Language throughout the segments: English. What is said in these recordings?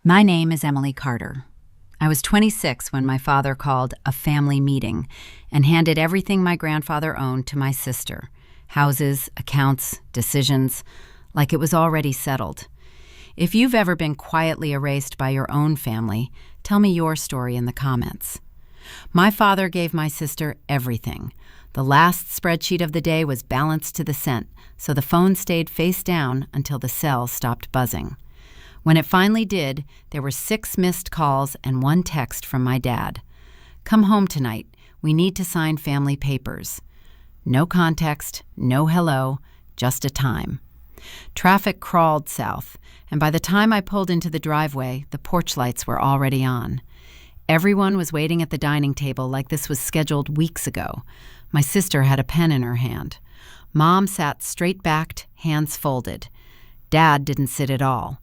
My name is Emily Carter. I was 26 when my father called a family meeting and handed everything my grandfather owned to my sister. Houses, accounts, decisions, like it was already settled. If you've ever been quietly erased by your own family, tell me your story in the comments. My father gave my sister everything. The last spreadsheet of the day was balanced to the cent, so the phone stayed face down until the cell stopped buzzing. When it finally did, there were 6 missed calls and 1 text from my dad. "Come home tonight. We need to sign family papers." No context, no hello, just a time. Traffic crawled south, and by the time I pulled into the driveway, the porch lights were already on. Everyone was waiting at the dining table like this was scheduled weeks ago. My sister had a pen in her hand. Mom sat straight-backed, hands folded. Dad didn't sit at all.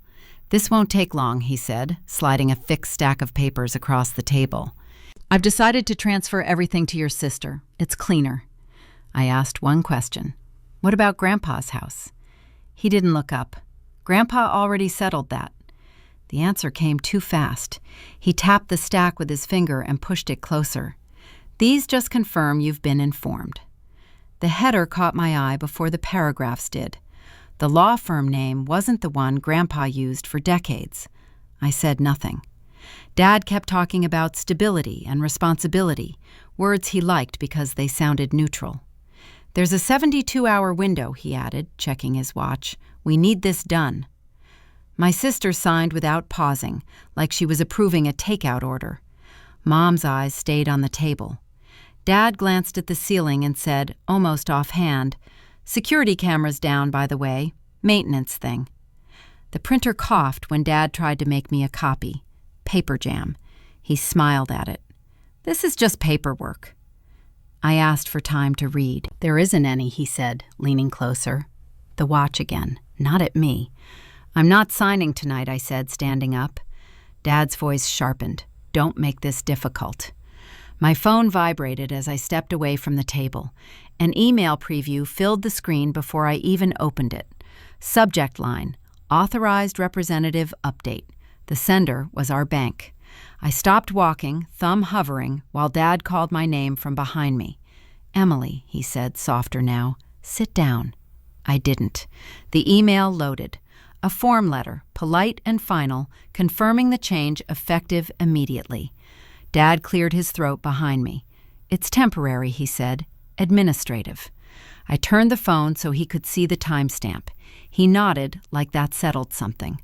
"This won't take long," he said, sliding a thick stack of papers across the table. "I've decided to transfer everything to your sister. It's cleaner." I asked one question. "What about Grandpa's house?" He didn't look up. "Grandpa already settled that." The answer came too fast. He tapped the stack with his finger and pushed it closer. "These just confirm you've been informed." The header caught my eye before the paragraphs did. The law firm name wasn't the one Grandpa used for decades. I said nothing. Dad kept talking about stability and responsibility, words he liked because they sounded neutral. "There's a 72-hour window," he added, checking his watch. "We need this done." My sister signed without pausing, like she was approving a takeout order. Mom's eyes stayed on the table. Dad glanced at the ceiling and said, almost offhand, "Security cameras down, by the way. Maintenance thing." The printer coughed when Dad tried to make me a copy. Paper jam. He smiled at it. "This is just paperwork." I asked for time to read. "There isn't any," he said, leaning closer. The watch again, not at me. "I'm not signing tonight," I said, standing up. Dad's voice sharpened. "Don't make this difficult." My phone vibrated as I stepped away from the table. An email preview filled the screen before I even opened it. Subject line, "Authorized Representative Update." The sender was our bank. I stopped walking, thumb hovering, while Dad called my name from behind me. "Emily," he said, softer now. "Sit down." I didn't. The email loaded. A form letter, polite and final, confirming the change effective immediately. Dad cleared his throat behind me. "It's temporary," he said. "Administrative." I turned the phone so he could see the timestamp. He nodded like that settled something.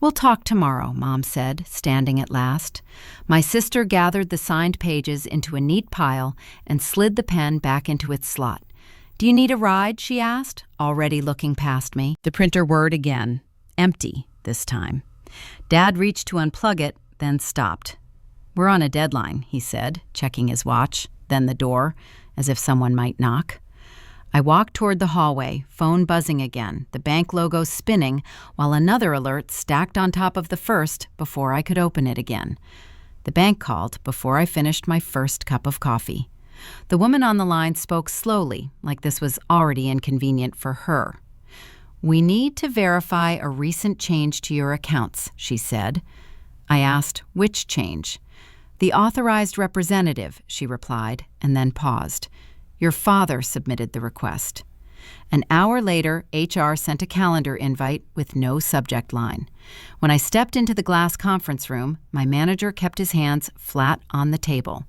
"We'll talk tomorrow," Mom said, standing at last. My sister gathered the signed pages into a neat pile and slid the pen back into its slot. "Do you need a ride?" she asked, already looking past me. The printer whirred again. Empty this time. Dad reached to unplug it, then stopped. "We're on a deadline," he said, checking his watch, then the door, as if someone might knock. I walked toward the hallway, phone buzzing again, the bank logo spinning, while another alert stacked on top of the first before I could open it again. The bank called before I finished my first cup of coffee. The woman on the line spoke slowly, like this was already inconvenient for her. "We need to verify a recent change to your accounts," she said. I asked, "Which change?" "The authorized representative," she replied, and then paused. "Your father submitted the request." An hour later, HR sent a calendar invite with no subject line. When I stepped into the glass conference room, my manager kept his hands flat on the table.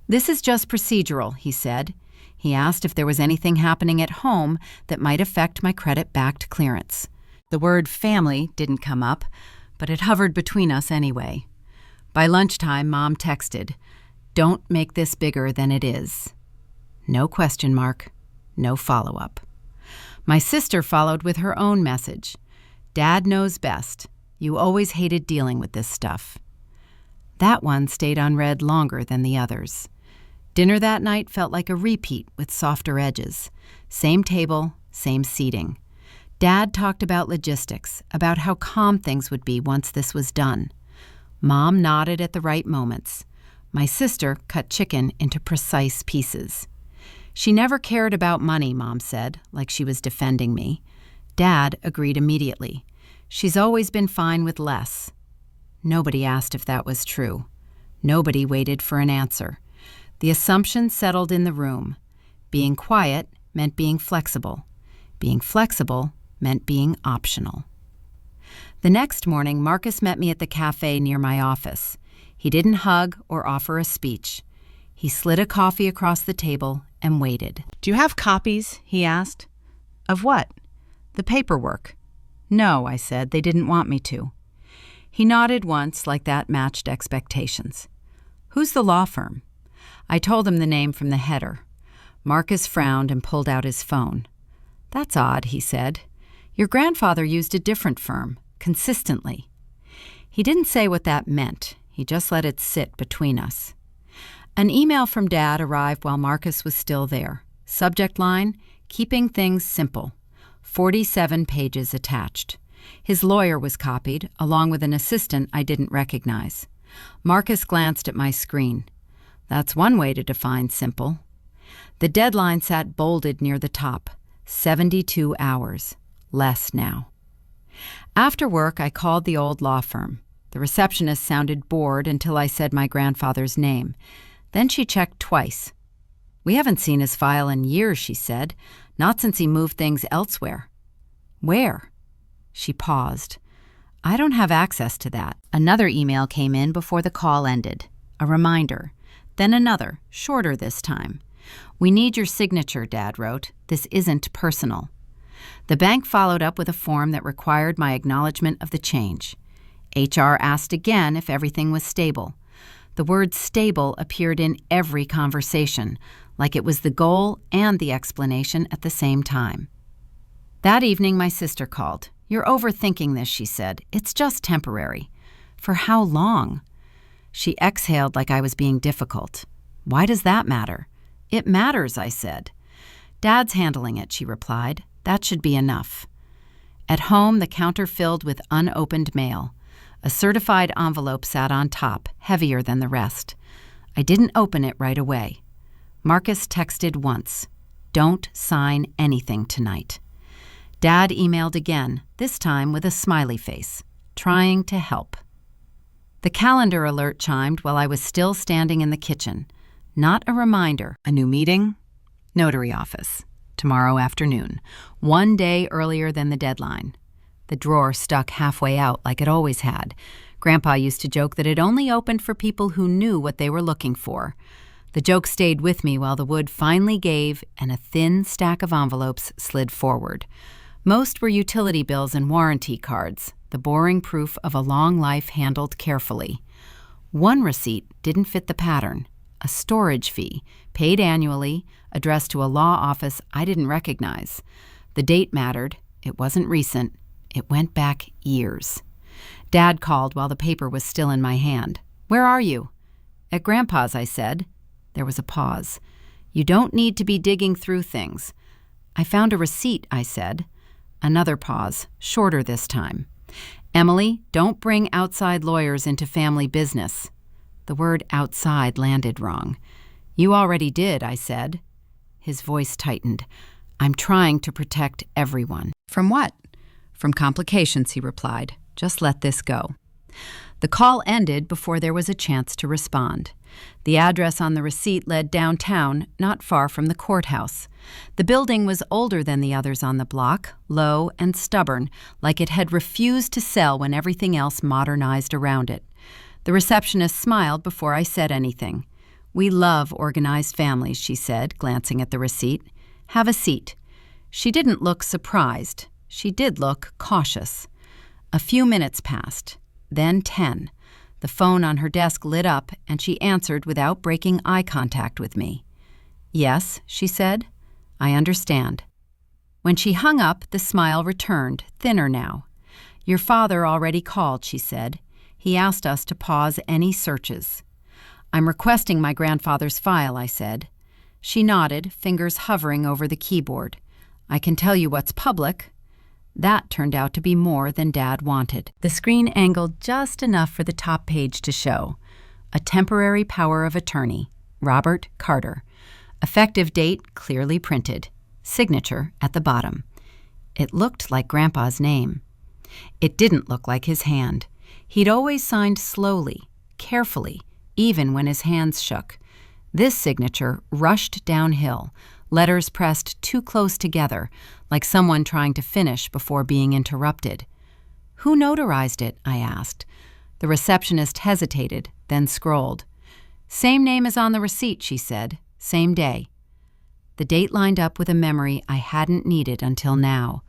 "This is just procedural," he said. He asked if there was anything happening at home that might affect my credit-backed clearance. The word family didn't come up, but it hovered between us anyway. By lunchtime, Mom texted, "Don't make this bigger than it is." No question mark, no follow-up. My sister followed with her own message. "Dad knows best. You always hated dealing with this stuff." That one stayed unread longer than the others. Dinner that night felt like a repeat with softer edges. Same table, same seating. Dad talked about logistics, about how calm things would be once this was done. Mom nodded at the right moments. My sister cut chicken into precise pieces. She never cared about money, Mom said, like she was defending me. Dad agreed immediately. She's always been fine with less. Nobody asked if that was true. Nobody waited for an answer. The assumption settled in the room. Being quiet meant being flexible. Being flexible meant being optional. The next morning, Marcus met me at the cafe near my office. He didn't hug or offer a speech. He slid a coffee across the table and waited. "Do you have copies?" he asked. "Of what?" "The paperwork." "No," I said. "They didn't want me to." He nodded once, like that matched expectations. "Who's the law firm?" I told him the name from the header. Marcus frowned and pulled out his phone. "That's odd," he said. "Your grandfather used a different firm, consistently." He didn't say what that meant. He just let it sit between us. An email from Dad arrived while Marcus was still there. Subject line, "Keeping things simple." 47 pages attached. His lawyer was copied, along with an assistant I didn't recognize. Marcus glanced at my screen. That's one way to define simple. The deadline sat bolded near the top. 72 hours. Less now. After work, I called the old law firm. The receptionist sounded bored until I said my grandfather's name. Then she checked twice. "We haven't seen his file in years," she said. "Not since he moved things elsewhere." "Where?" She paused. "I don't have access to that." Another email came in before the call ended. A reminder. Then another, shorter this time. "We need your signature," Dad wrote. "This isn't personal." The bank followed up with a form that required my acknowledgement of the change. HR asked again if everything was stable. The word stable appeared in every conversation, like it was the goal and the explanation at the same time. That evening, my sister called. "You're overthinking this," she said. "It's just temporary." "For how long?" She exhaled like I was being difficult. "Why does that matter?" "It matters," I said. "Dad's handling it," she replied. "That should be enough." At home, the counter filled with unopened mail. A certified envelope sat on top, heavier than the rest. I didn't open it right away. Marcus texted once. "Don't sign anything tonight." Dad emailed again, this time with a smiley face, trying to help. The calendar alert chimed while I was still standing in the kitchen. Not a reminder. A new meeting? Notary office. Tomorrow afternoon. 1 day earlier than the deadline. The drawer stuck halfway out like it always had. Grandpa used to joke that it only opened for people who knew what they were looking for. The joke stayed with me while the wood finally gave and a thin stack of envelopes slid forward. Most were utility bills and warranty cards, the boring proof of a long life handled carefully. One receipt didn't fit the pattern. A storage fee, paid annually, addressed to a law office I didn't recognize. The date mattered. It wasn't recent. It went back years. Dad called while the paper was still in my hand. "Where are you?" "At Grandpa's," I said. There was a pause. "You don't need to be digging through things." "I found a receipt," I said. Another pause, shorter this time. "Emily, don't bring outside lawyers into family business." The word outside landed wrong. "You already did," I said. His voice tightened. "I'm trying to protect everyone." "From what?" "From complications," he replied. "Just let this go." The call ended before there was a chance to respond. The address on the receipt led downtown, not far from the courthouse. The building was older than the others on the block, low and stubborn, like it had refused to sell when everything else modernized around it. The receptionist smiled before I said anything. "We love organized families," she said, glancing at the receipt. "Have a seat." She didn't look surprised. She did look cautious. A few minutes passed, then 10. The phone on her desk lit up, and she answered without breaking eye contact with me. "Yes," she said. "I understand." When she hung up, the smile returned, thinner now. "Your father already called," she said. "He asked us to pause any searches." "I'm requesting my grandfather's file," I said. She nodded, fingers hovering over the keyboard. "I can tell you what's public." That turned out to be more than Dad wanted. The screen angled just enough for the top page to show. A temporary power of attorney, Robert Carter. Effective date clearly printed. Signature at the bottom. It looked like Grandpa's name. It didn't look like his hand. He'd always signed slowly, carefully, even when his hands shook. This signature rushed downhill, letters pressed too close together, like someone trying to finish before being interrupted. "Who notarized it?" I asked. The receptionist hesitated, then scrolled. "Same name as on the receipt," she said. "Same day." The date lined up with a memory I hadn't needed until now.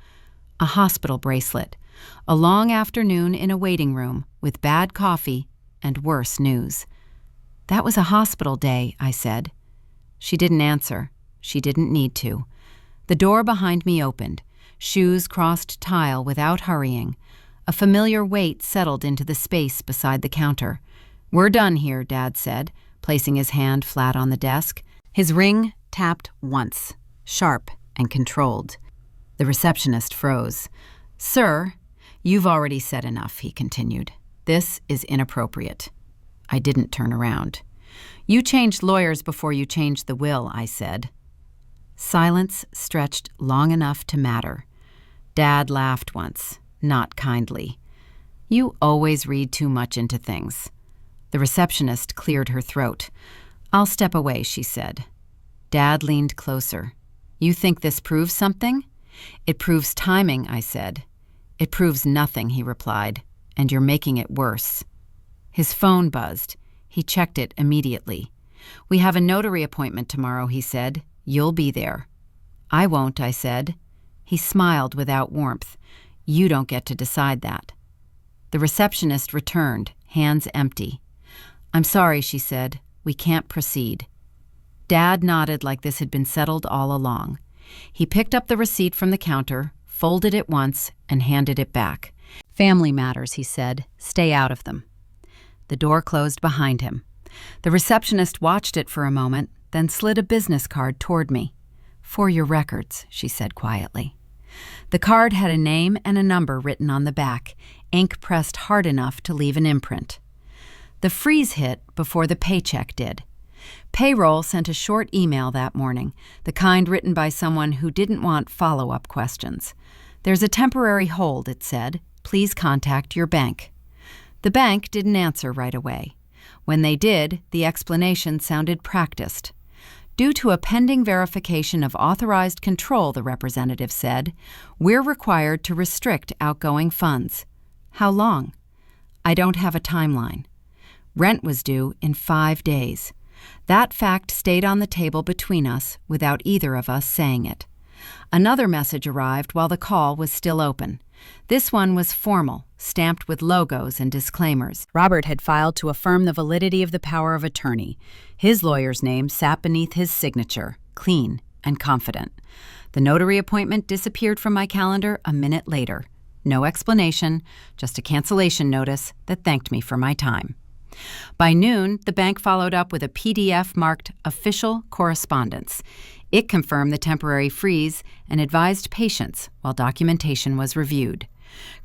A hospital bracelet. A long afternoon in a waiting room with bad coffee and worse news. "That was a hospital day," I said. She didn't answer. She didn't need to. The door behind me opened. Shoes crossed tile without hurrying. A familiar weight settled into the space beside the counter. "We're done here," Dad said, placing his hand flat on the desk. His ring tapped once, sharp and controlled. The receptionist froze. "Sir, you've already said enough," he continued. "This is inappropriate." I didn't turn around. "You changed lawyers before you changed the will," I said. Silence stretched long enough to matter. Dad laughed once, not kindly. "You always read too much into things." The receptionist cleared her throat. "I'll step away," she said. Dad leaned closer. "You think this proves something?" "It proves timing," I said. "It proves nothing," he replied, "and you're making it worse." His phone buzzed. He checked it immediately. "We have a notary appointment tomorrow," he said. "You'll be there." "I won't," I said. He smiled without warmth. "You don't get to decide that." The receptionist returned, hands empty. "I'm sorry," she said. "We can't proceed." Dad nodded like this had been settled all along. He picked up the receipt from the counter, folded it once, and handed it back. "Family matters," he said. "Stay out of them." The door closed behind him. The receptionist watched it for a moment, then slid a business card toward me. "For your records," she said quietly. The card had a name and a number written on the back, ink pressed hard enough to leave an imprint. The freeze hit before the paycheck did. Payroll sent a short email that morning, the kind written by someone who didn't want follow-up questions. "There's a temporary hold," it said. "Please contact your bank." The bank didn't answer right away. When they did, the explanation sounded practiced. "Due to a pending verification of authorized control," the representative said, "we're required to restrict outgoing funds." "How long?" "I don't have a timeline." Rent was due in 5 days. That fact stayed on the table between us without either of us saying it. Another message arrived while the call was still open. This one was formal, stamped with logos and disclaimers. Robert had filed to affirm the validity of the power of attorney. His lawyer's name sat beneath his signature, clean and confident. The notary appointment disappeared from my calendar a minute later. No explanation, just a cancellation notice that thanked me for my time. By noon, the bank followed up with a PDF marked Official Correspondence. It confirmed the temporary freeze and advised patience while documentation was reviewed.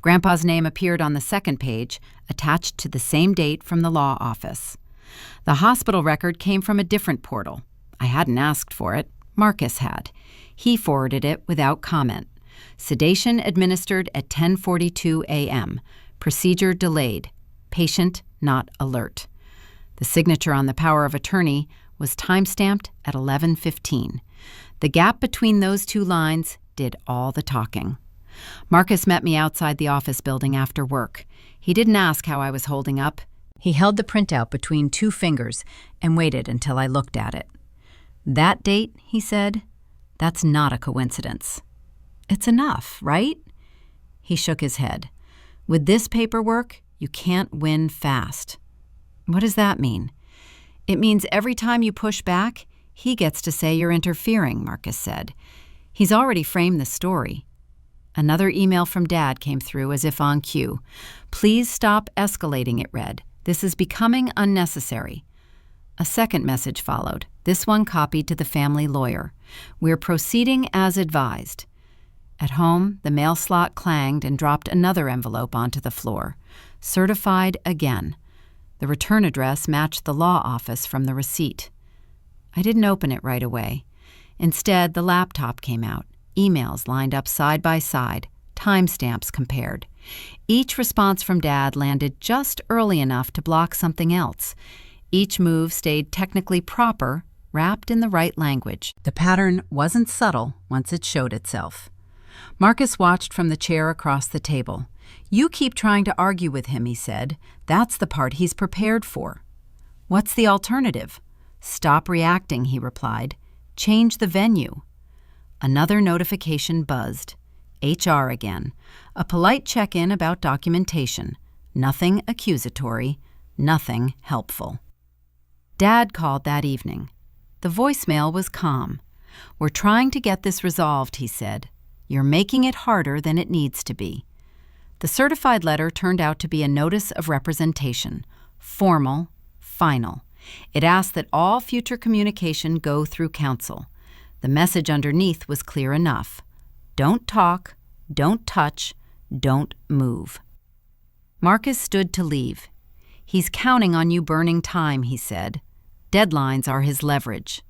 Grandpa's name appeared on the second page, attached to the same date from the law office. The hospital record came from a different portal. I hadn't asked for it. Marcus had. He forwarded it without comment. Sedation administered at 10:42 a.m. Procedure delayed. Patient not alert. The signature on the power of attorney was time-stamped at 11:15. The gap between those two lines did all the talking. Marcus met me outside the office building after work. He didn't ask how I was holding up. He held the printout between 2 fingers and waited until I looked at it. "That date," he said, "that's not a coincidence." "It's enough, right?" He shook his head. "With this paperwork, you can't win fast." "What does that mean?" "It means every time you push back, he gets to say you're interfering," Marcus said. "He's already framed the story." Another email from Dad came through as if on cue. "Please stop escalating," it read. "This is becoming unnecessary." A second message followed, this one copied to the family lawyer. "We're proceeding as advised." At home, the mail slot clanged and dropped another envelope onto the floor. Certified again. The return address matched the law office from the receipt. I didn't open it right away. Instead, the laptop came out. Emails lined up side by side, timestamps compared. Each response from Dad landed just early enough to block something else. Each move stayed technically proper, wrapped in the right language. The pattern wasn't subtle once it showed itself. Marcus watched from the chair across the table. "You keep trying to argue with him," he said. "That's the part he's prepared for." "What's the alternative?" "Stop reacting," he replied. "Change the venue." Another notification buzzed. HR again. A polite check-in about documentation. Nothing accusatory, nothing helpful. Dad called that evening. The voicemail was calm. "We're trying to get this resolved," he said. "You're making it harder than it needs to be." The certified letter turned out to be a notice of representation. Formal, final. It asked that all future communication go through counsel. The message underneath was clear enough. Don't talk, don't touch, don't move. Marcus stood to leave. "He's counting on you burning time," he said. Deadlines are his leverage.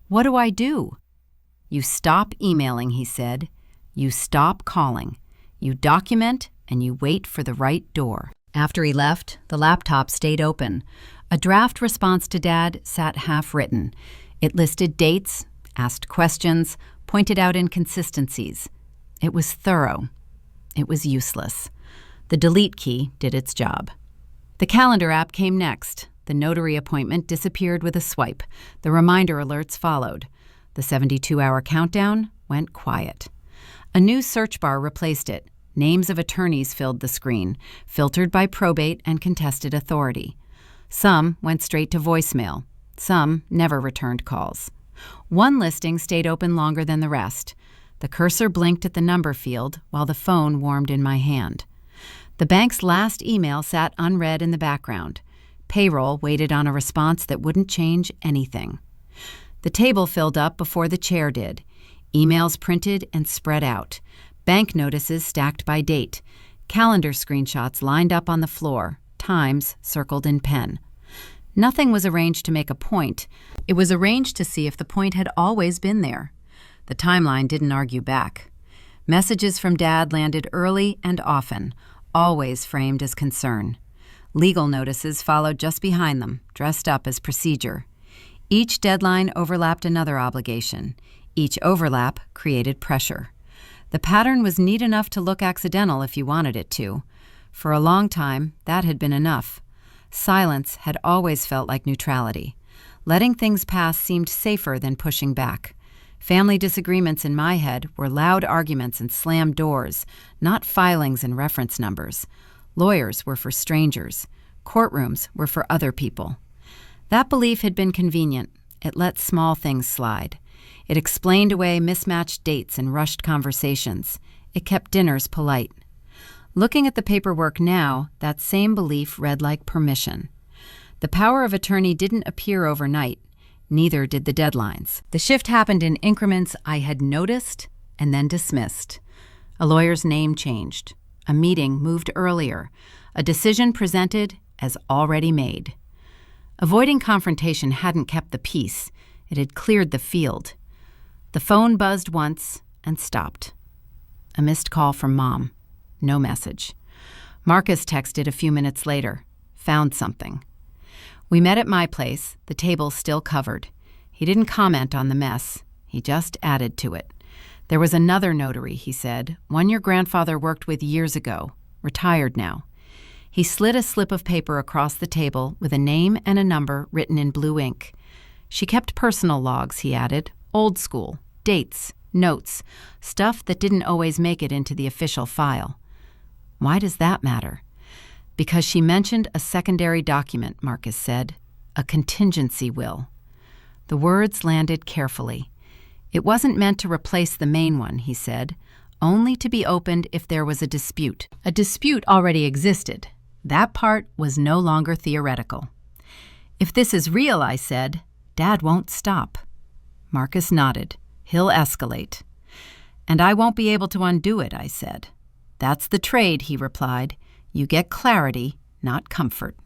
"What do I do?" "You stop emailing," he said. "You stop calling. You document and you wait for the right door." After he left, the laptop stayed open. A draft response to Dad sat half-written. It listed dates, asked questions, pointed out inconsistencies. It was thorough. It was useless. The delete key did its job. The calendar app came next. The notary appointment disappeared with a swipe. The reminder alerts followed. The 72-hour countdown went quiet. A new search bar replaced it. Names of attorneys filled the screen, filtered by probate and contested authority. Some went straight to voicemail. Some never returned calls. One listing stayed open longer than the rest. The cursor blinked at the number field while the phone warmed in my hand. The bank's last email sat unread in the background. Payroll waited on a response that wouldn't change anything. The table filled up before the chair did. Emails printed and spread out. Bank notices stacked by date. Calendar screenshots lined up on the floor. Times circled in pen. Nothing was arranged to make a point. It was arranged to see if the point had always been there. The timeline didn't argue back. Messages from Dad landed early and often, always framed as concern. Legal notices followed just behind them, dressed up as procedure. Each deadline overlapped another obligation. Each overlap created pressure. The pattern was neat enough to look accidental if you wanted it to. For a long time, that had been enough. Silence had always felt like neutrality. Letting things pass seemed safer than pushing back. Family disagreements in my head were loud arguments and slammed doors, not filings and reference numbers. Lawyers were for strangers. Courtrooms were for other people. That belief had been convenient. It let small things slide. It explained away mismatched dates and rushed conversations. It kept dinners polite. Looking at the paperwork now, that same belief read like permission. The power of attorney didn't appear overnight. Neither did the deadlines. The shift happened in increments I had noticed and then dismissed. A lawyer's name changed. A meeting moved earlier. A decision presented as already made. Avoiding confrontation hadn't kept the peace. It had cleared the field. The phone buzzed once and stopped. A missed call from Mom. No message. Marcus texted a few minutes later. Found something. We met at my place, the table still covered. He didn't comment on the mess. He just added to it. There was another notary, he said, one your grandfather worked with years ago, retired now. He slid a slip of paper across the table with a name and a number written in blue ink. She kept personal logs, he added, old school, dates, notes, stuff that didn't always make it into the official file. Why does that matter? Because she mentioned a secondary document, Marcus said, a contingency will. The words landed carefully. It wasn't meant to replace the main one, he said, only to be opened if there was a dispute. A dispute already existed. That part was no longer theoretical. If this is real, I said, Dad won't stop. Marcus nodded. He'll escalate. And I won't be able to undo it, I said. That's the trade, he replied. You get clarity, not comfort.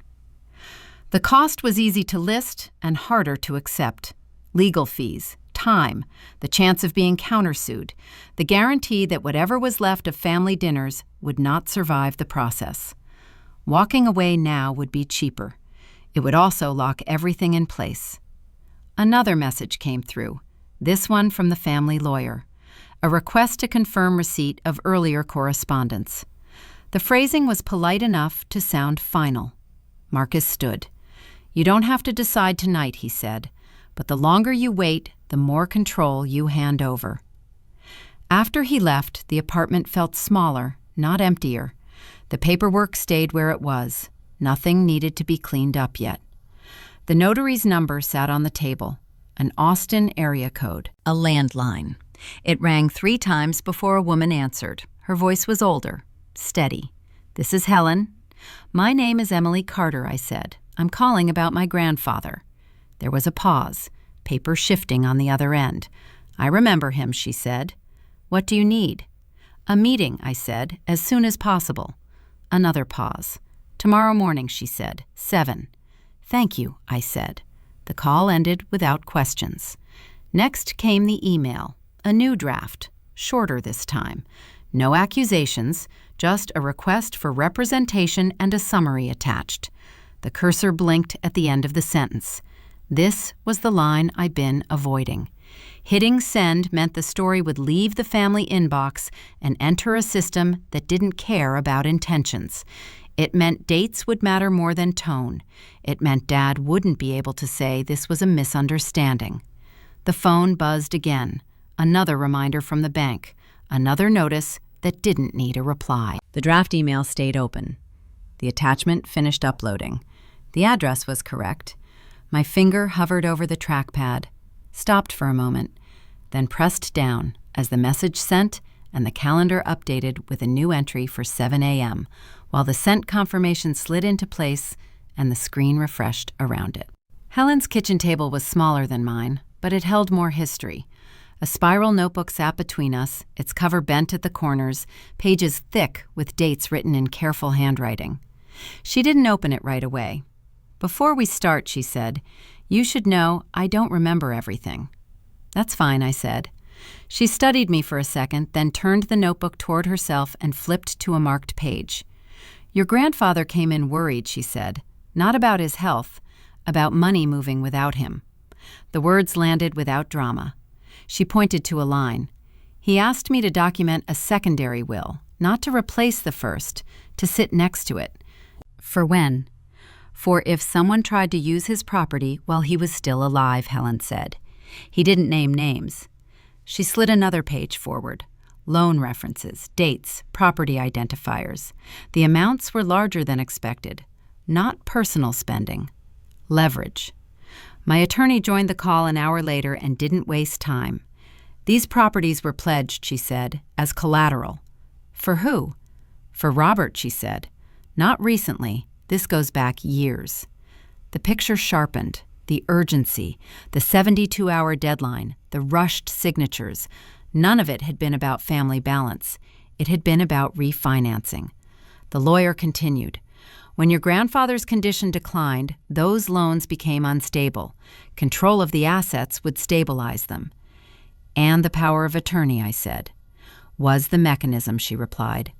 The cost was easy to list and harder to accept. Legal fees, time, the chance of being countersued, the guarantee that whatever was left of family dinners would not survive the process. Walking away now would be cheaper. It would also lock everything in place. Another message came through, this one from the family lawyer, a request to confirm receipt of earlier correspondence. The phrasing was polite enough to sound final. Marcus stood. "You don't have to decide tonight," he said, "but the longer you wait, the more control you hand over." After he left, the apartment felt smaller, not emptier. The paperwork stayed where it was. Nothing needed to be cleaned up yet. The notary's number sat on the table, an Austin area code, a landline. It rang 3 times before a woman answered. Her voice was older, steady. "This is Helen." "My name is Emily Carter," I said. "I'm calling about my grandfather." There was a pause, paper shifting on the other end. "I remember him," she said. "What do you need?" "A meeting," I said, "as soon as possible." Another pause. "Tomorrow morning," she said, 7. "Thank you," I said. The call ended without questions. Next came the email, a new draft, shorter this time. No accusations, just a request for representation and a summary attached. The cursor blinked at the end of the sentence. This was the line I'd been avoiding. Hitting send meant the story would leave the family inbox and enter a system that didn't care about intentions. It meant dates would matter more than tone. It meant Dad wouldn't be able to say this was a misunderstanding. The phone buzzed again. Another reminder from the bank. Another notice that didn't need a reply. The draft email stayed open. The attachment finished uploading. The address was correct. My finger hovered over the trackpad, stopped for a moment, then pressed down as the message sent and the calendar updated with a new entry for 7 a.m., while the sent confirmation slid into place and the screen refreshed around it. Helen's kitchen table was smaller than mine, but it held more history. A spiral notebook sat between us, its cover bent at the corners, pages thick with dates written in careful handwriting. She didn't open it right away. "Before we start," she said, "you should know I don't remember everything." "That's fine," I said. She studied me for a second, then turned the notebook toward herself and flipped to a marked page. "Your grandfather came in worried," she said. "Not about his health, about money moving without him." The words landed without drama. She pointed to a line. "He asked me to document a secondary will, not to replace the first, to sit next to it." "For when?" "For if someone tried to use his property while he was still alive," Helen said. "He didn't name names." She slid another page forward. Loan references, dates, property identifiers. The amounts were larger than expected. Not personal spending. Leverage. My attorney joined the call an hour later and didn't waste time. "These properties were pledged," she said, "as collateral." "For who?" "For Robert," she said. "Not recently. This goes back years." The picture sharpened. The urgency, the 72-hour deadline, the rushed signatures. None of it had been about family balance. It had been about refinancing. The lawyer continued. "When your grandfather's condition declined, those loans became unstable. Control of the assets would stabilize them." "And the power of attorney," I said. "Was the mechanism," she replied.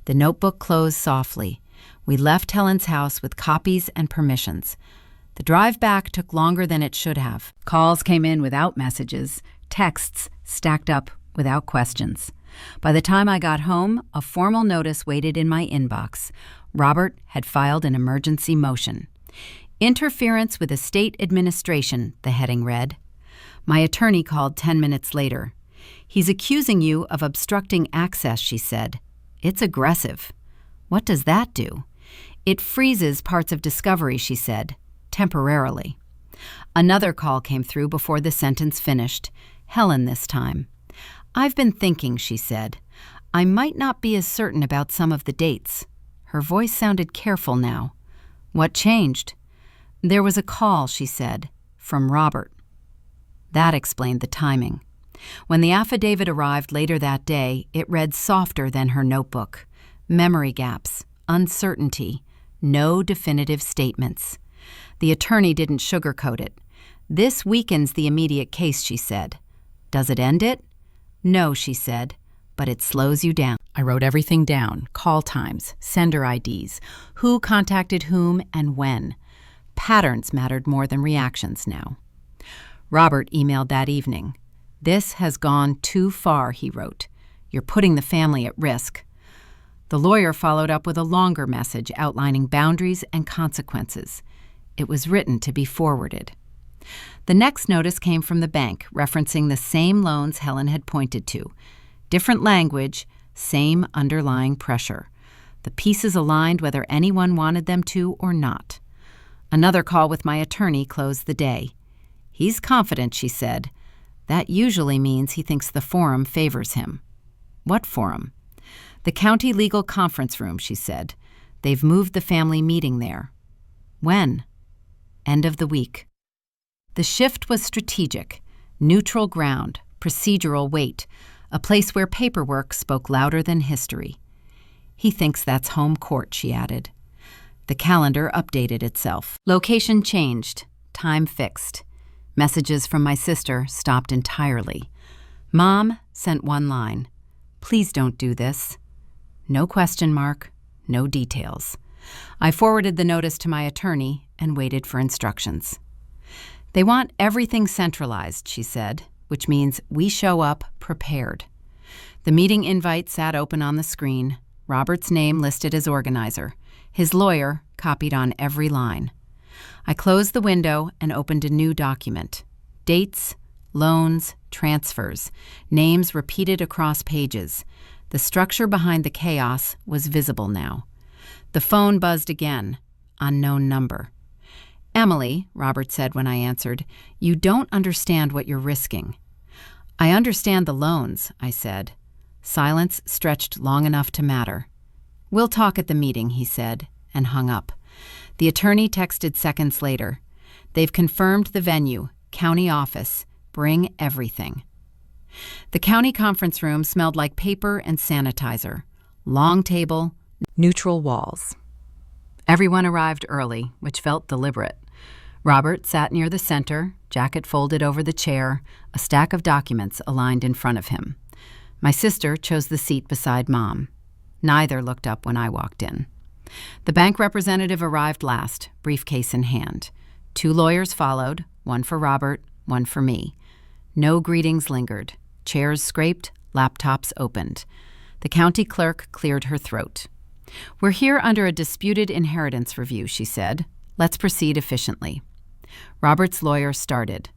The notebook closed softly. We left Helen's house with copies and permissions. The drive back took longer than it should have. Calls came in without messages, texts stacked up without questions. By the time I got home, a formal notice waited in my inbox. Robert had filed an emergency motion. "Interference with estate administration," the heading read. My attorney called 10 minutes later. "He's accusing you of obstructing access," she said. "It's aggressive." "What does that do?" "It freezes parts of discovery," she said. "Temporarily." Another call came through before the sentence finished. Helen this time. "I've been thinking," she said. "I might not be as certain about some of the dates." Her voice sounded careful now. "What changed?" "There was a call," she said, "from Robert." That explained the timing. When the affidavit arrived later that day, it read softer than her notebook. Memory gaps, uncertainty, no definitive statements. The attorney didn't sugarcoat it. "This weakens the immediate case," she said. Does it end it? No, she said, but it slows you down. I wrote everything down: call times, sender IDs, who contacted whom and when. Patterns mattered more than reactions now. Robert emailed that evening. "This has gone too far," he wrote. "You're putting the family at risk." The lawyer followed up with a longer message outlining boundaries and consequences. It was written to be forwarded. The next notice came from the bank, referencing the same loans Helen had pointed to. Different language, same underlying pressure. The pieces aligned whether anyone wanted them to or not. Another call with my attorney closed the day. "He's confident," she said. "That usually means he thinks the forum favors him." "What forum?" "The county legal conference room," she said. "They've moved the family meeting there." "When?" "End of the week." The shift was strategic, neutral ground, procedural weight, a place where paperwork spoke louder than history. "He thinks that's home court," she added. The calendar updated itself. Location changed, time fixed. Messages from my sister stopped entirely. Mom sent one line: "Please don't do this." No question mark, no details. I forwarded the notice to my attorney and waited for instructions. "They want everything centralized," she said, which means we show up prepared. The meeting invite sat open on the screen, Robert's name listed as organizer, his lawyer copied on every line. I closed the window and opened a new document. Dates, loans, transfers, names repeated across pages. The structure behind the chaos was visible now. The phone buzzed again. Unknown number. "Emily," Robert said when I answered, "you don't understand what you're risking." "I understand the loans," I said. Silence stretched long enough to matter. "We'll talk at the meeting," he said, and hung up. The attorney texted seconds later. "They've confirmed the venue, county office. Bring everything." The county conference room smelled like paper and sanitizer. Long table, neutral walls. Everyone arrived early, which felt deliberate. Robert sat near the center, jacket folded over the chair, a stack of documents aligned in front of him. My sister chose the seat beside Mom. Neither looked up when I walked in. The bank representative arrived last, briefcase in hand. 2 lawyers followed, one for Robert, one for me. No greetings lingered. Chairs scraped, laptops opened. The county clerk cleared her throat. "We're here under a disputed inheritance review," she said. "Let's proceed efficiently." Robert's lawyer started.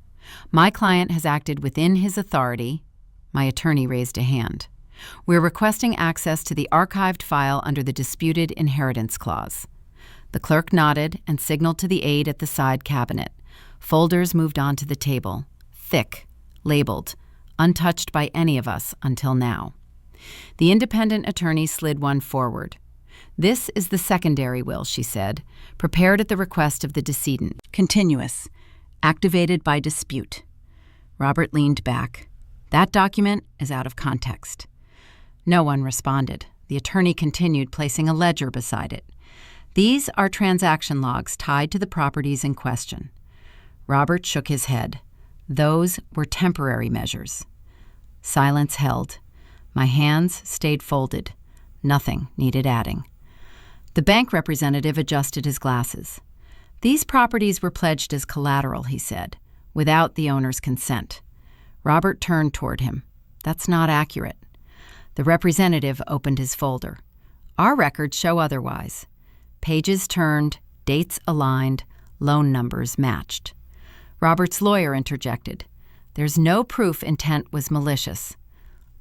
"My client has acted within his authority." My attorney raised a hand. "We're requesting access to the archived file under the disputed inheritance clause." The clerk nodded and signaled to the aide at the side cabinet. Folders moved onto the table, thick, labeled, untouched by any of us until now. The independent attorney slid one forward. "This is the secondary will," she said, "prepared at the request of the decedent. Continuous. Activated by dispute." Robert leaned back. "That document is out of context." No one responded. The attorney continued, placing a ledger beside it. "These are transaction logs tied to the properties in question." Robert shook his head. Those were temporary measures. Silence held. My hands stayed folded. Nothing needed adding. The bank representative adjusted his glasses. "These properties were pledged as collateral," he said, "without the owner's consent." Robert turned toward him. "That's not accurate." The representative opened his folder. "Our records show otherwise." Pages turned, dates aligned, loan numbers matched. Robert's lawyer interjected. "There's no proof intent was malicious."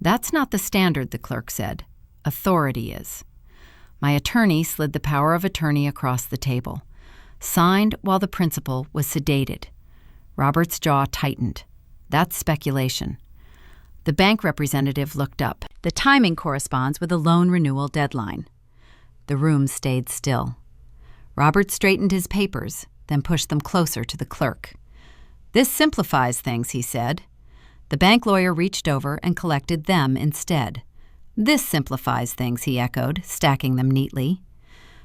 "That's not the standard," the clerk said. "Authority is." My attorney slid the power of attorney across the table. Signed while the principal was sedated. Robert's jaw tightened. "That's speculation." The bank representative looked up. "The timing corresponds with a loan renewal deadline." The room stayed still. Robert straightened his papers, then pushed them closer to the clerk. "This simplifies things," he said. The bank lawyer reached over and collected them instead. "This simplifies things," he echoed, stacking them neatly.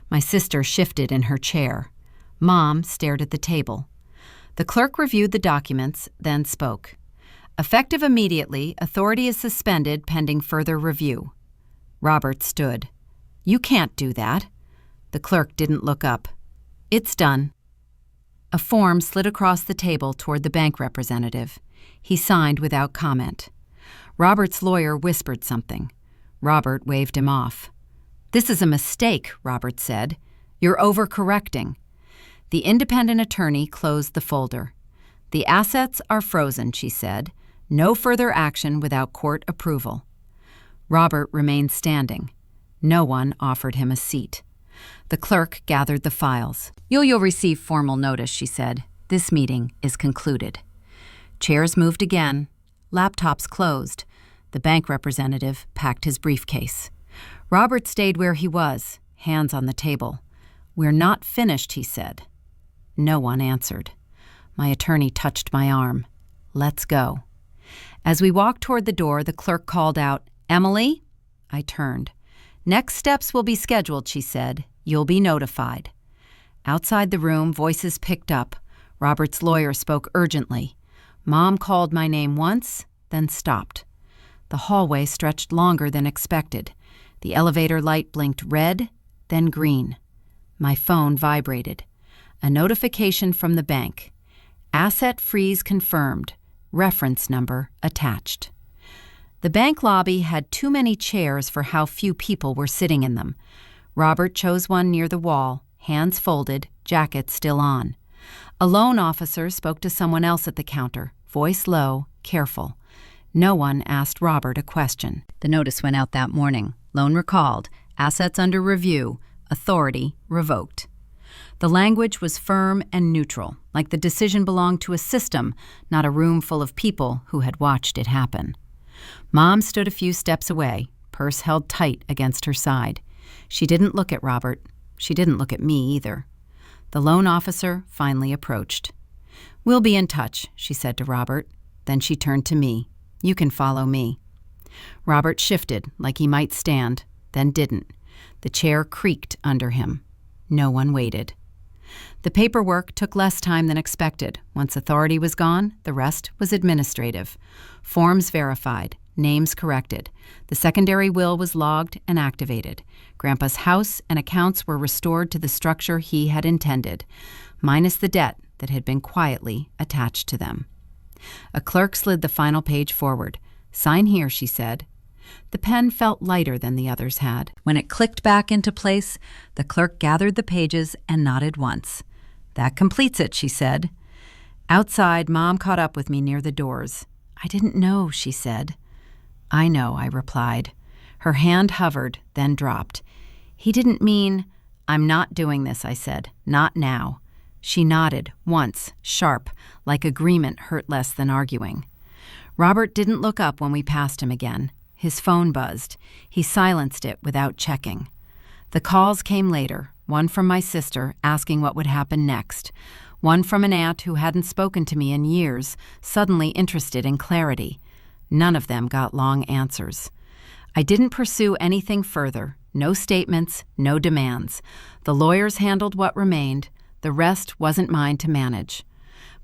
My sister shifted in her chair. Mom stared at the table. The clerk reviewed the documents, then spoke. Effective immediately, authority is suspended pending further review. Robert stood. You can't do that. The clerk didn't look up. It's done. A form slid across the table toward the bank representative. He signed without comment. Robert's lawyer whispered something. Robert waved him off. This is a mistake, Robert said. You're overcorrecting. The independent attorney closed the folder. The assets are frozen, she said. No further action without court approval. Robert remained standing. No one offered him a seat. The clerk gathered the files. You'll receive formal notice, she said. This meeting is concluded. Chairs moved again. Laptops closed. The bank representative packed his briefcase. Robert stayed where he was, hands on the table. We're not finished, he said. No one answered. My attorney touched my arm. Let's go. As we walked toward the door, the clerk called out, Emily? I turned. Next steps will be scheduled, she said. You'll be notified. Outside the room, voices picked up. Robert's lawyer spoke urgently. Mom called my name once, then stopped. The hallway stretched longer than expected. The elevator light blinked red, then green. My phone vibrated. A notification from the bank. Asset freeze confirmed. Reference number attached. The bank lobby had too many chairs for how few people were sitting in them. Robert chose one near the wall, hands folded, jacket still on. A loan officer spoke to someone else at the counter, voice low, careful. No one asked Robert a question. The notice went out that morning. Loan recalled. Assets under review. Authority revoked. The language was firm and neutral, like the decision belonged to a system, not a room full of people who had watched it happen. Mom stood a few steps away, purse held tight against her side. She didn't look at Robert. She didn't look at me either. The loan officer finally approached. We'll be in touch, she said to Robert. Then she turned to me. You can follow me. Robert shifted, like he might stand, then didn't. The chair creaked under him. No one waited. The paperwork took less time than expected. Once authority was gone, the rest was administrative. Forms verified, names corrected. The secondary will was logged and activated. Grandpa's house and accounts were restored to the structure he had intended, minus the debt that had been quietly attached to them. A clerk slid the final page forward. Sign here, she said. The pen felt lighter than the others had. When it clicked back into place, the clerk gathered the pages and nodded once. That completes it, she said. Outside, Mom caught up with me near the doors. I didn't know, she said. I know, I replied. Her hand hovered, then dropped. He didn't mean, I'm not doing this, I said. Not now. She nodded, once, sharp, like agreement hurt less than arguing. Robert didn't look up when we passed him again. His phone buzzed. He silenced it without checking. The calls came later, one from my sister asking what would happen next, one from an aunt who hadn't spoken to me in years, suddenly interested in clarity. None of them got long answers. I didn't pursue anything further. No statements, no demands. The lawyers handled what remained. The rest wasn't mine to manage.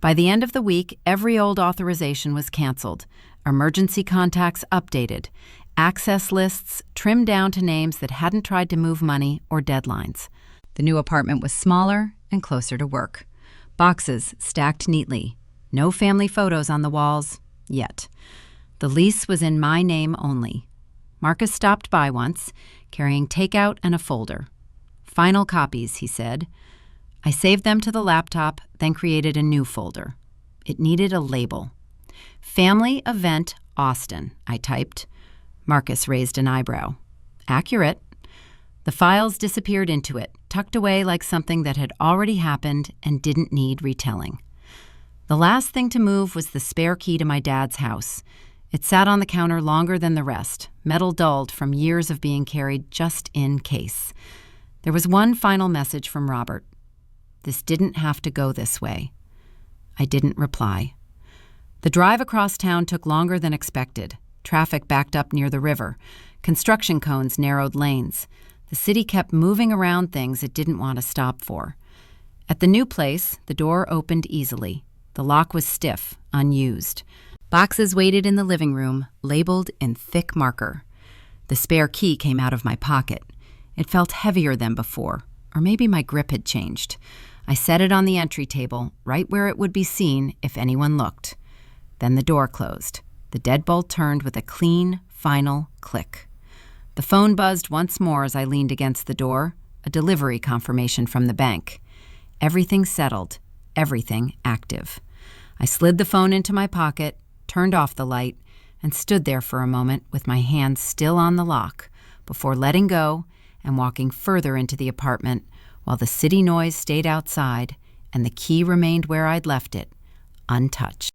By the end of the week, every old authorization was canceled. Emergency contacts updated. Access lists trimmed down to names that hadn't tried to move money or deadlines. The new apartment was smaller and closer to work. Boxes stacked neatly. No family photos on the walls, yet. The lease was in my name only. Marcus stopped by once, carrying takeout and a folder. Final copies, he said. I saved them to the laptop, then created a new folder. It needed a label. Family Event Austin, I typed. Marcus raised an eyebrow. Accurate. The files disappeared into it, tucked away like something that had already happened and didn't need retelling. The last thing to move was the spare key to my dad's house. It sat on the counter longer than the rest, metal dulled from years of being carried just in case. There was one final message from Robert. This didn't have to go this way. I didn't reply. The drive across town took longer than expected. Traffic backed up near the river. Construction cones narrowed lanes. The city kept moving around things it didn't want to stop for. At the new place, the door opened easily. The lock was stiff, unused. Boxes waited in the living room, labeled in thick marker. The spare key came out of my pocket. It felt heavier than before, or maybe my grip had changed. I set it on the entry table, right where it would be seen if anyone looked. Then the door closed. The deadbolt turned with a clean, final click. The phone buzzed once more as I leaned against the door, a delivery confirmation from the bank. Everything settled, everything active. I slid the phone into my pocket, turned off the light, and stood there for a moment with my hands still on the lock before letting go and walking further into the apartment while the city noise stayed outside and the key remained where I'd left it, untouched.